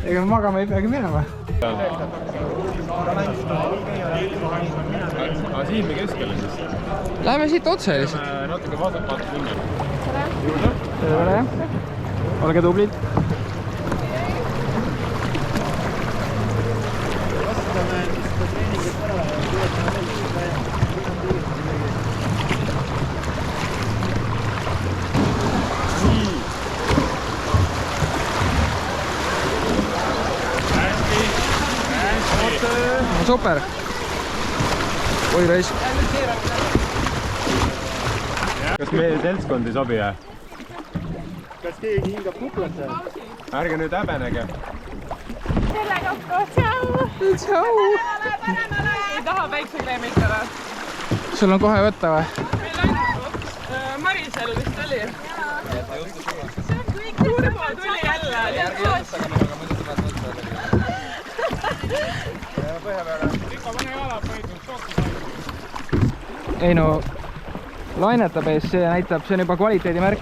ega magama ei peagi minema. Aga siin me keskele siis. Läheme siit otse lihtsalt. Natuke vasakult minna. Tere. Olge tublid. Super. Oi raisk. Kas meie seltskond ei sobi? Kas keegi hingab kuklasse? Ärge nüüd häbenege. Selle kokku, tšau! Tšau! Ei taha päiksekreemitada. Sul on kohe võtta või? Meil ainult Marisel vist oli. Turbo tuli jälle. Ei no, lainetab ees, see näitab, see on juba kvaliteedimärk.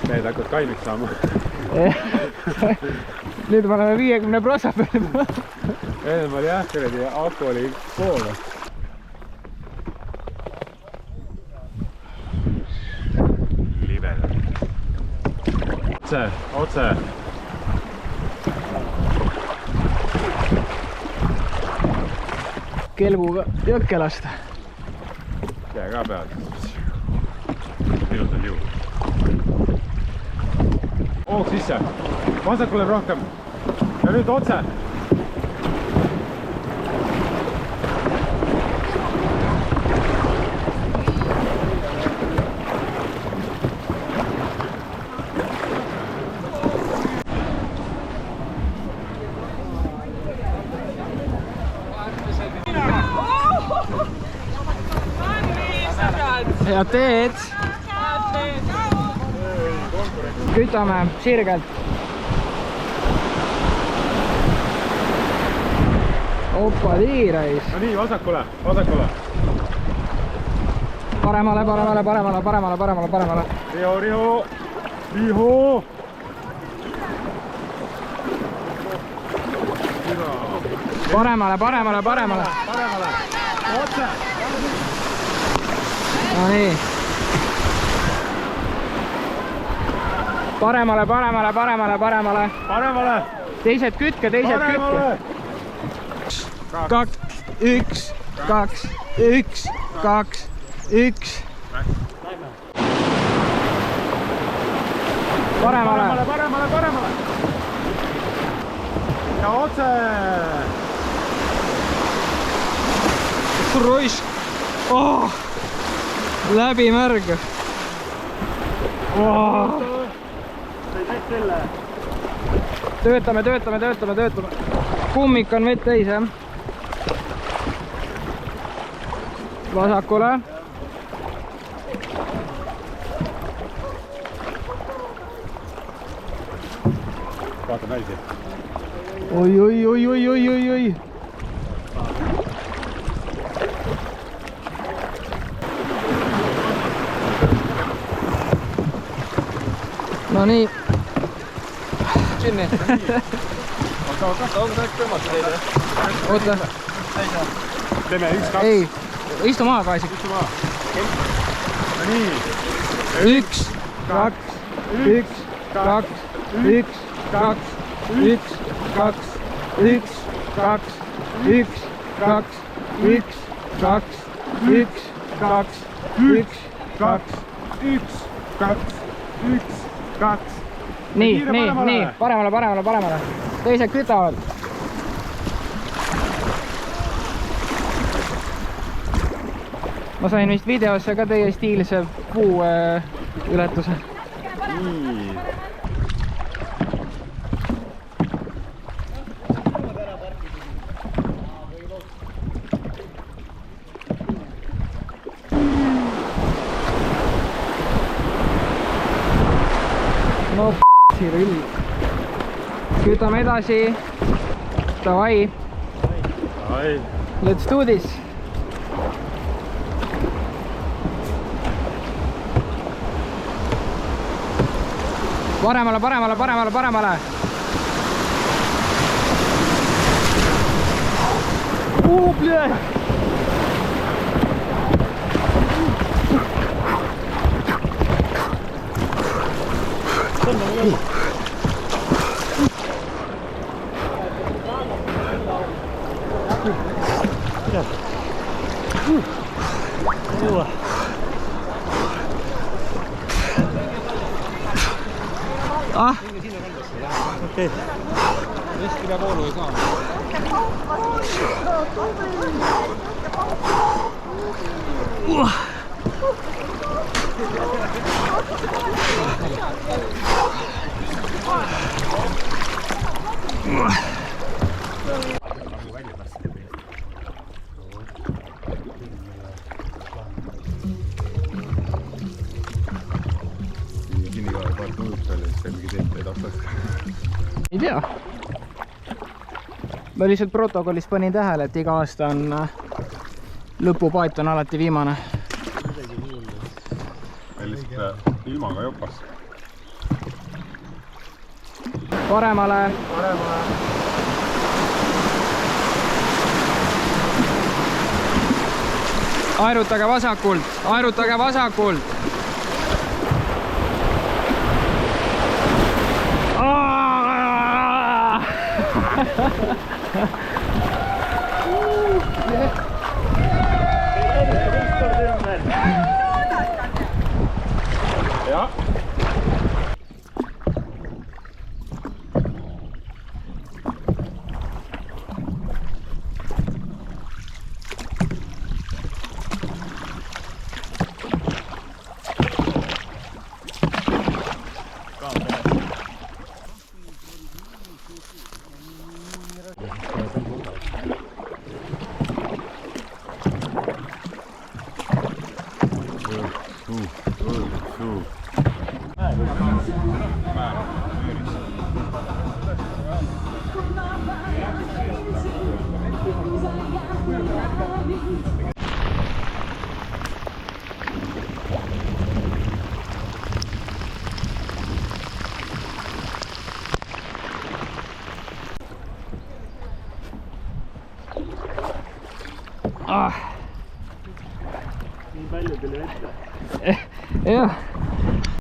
Mehed hakkavad kaimiks saama. Nüüd me oleme 50% peale. Enne oli jah, kuradi aku oli poole. Libedad. Otse. Kelguga jõkke lasta. Käe ka peal. Minult on jõu. Hoog sisse. Vasakule rohkem. Ja nüüd otse. Head teed! Kütame sirgelt. Oppa tiirais. No nii, vasakule. Paremale. Riho! Paremale. Otse! No nii. Paremale. Teised kütke. 1, 2, 1. Paremale. Ja otse! Roisk. Oh, läbi märg. Oh. Töötame. Kummik on vett täis, jah. Vasakule. Vaata naisi. Oi. No nii. Kinni. Onko täis tõmmata teile? Oota. Teeme 1, 2. Ei, istu maha kaasik. Istu maha. No nii. 1, 2, 1, 2, 1, 2, 1, 2, 1, 2, 1, 2, 1, 2, 1, 2, 1, 2. Nii, paremale. Teised kütavad. Ma sain vist videosse ka teie stiilse puu ületuse. Nii. No küll. Kütame edasi. Davai. Let's do this. paremale, paremale, paremale, paremale. Ah. Okei. Veskile voolu ei saa. Ei tea. Ma lihtsalt protokollis panin tähele, et iga aasta on lõpupaat on alati viimane. Meil lihtsalt ilmaga jopas. Paremale. Paremale. Aerutage vasakult, aerutage vasakult. Ja. Nii palju tuli ette. Jah.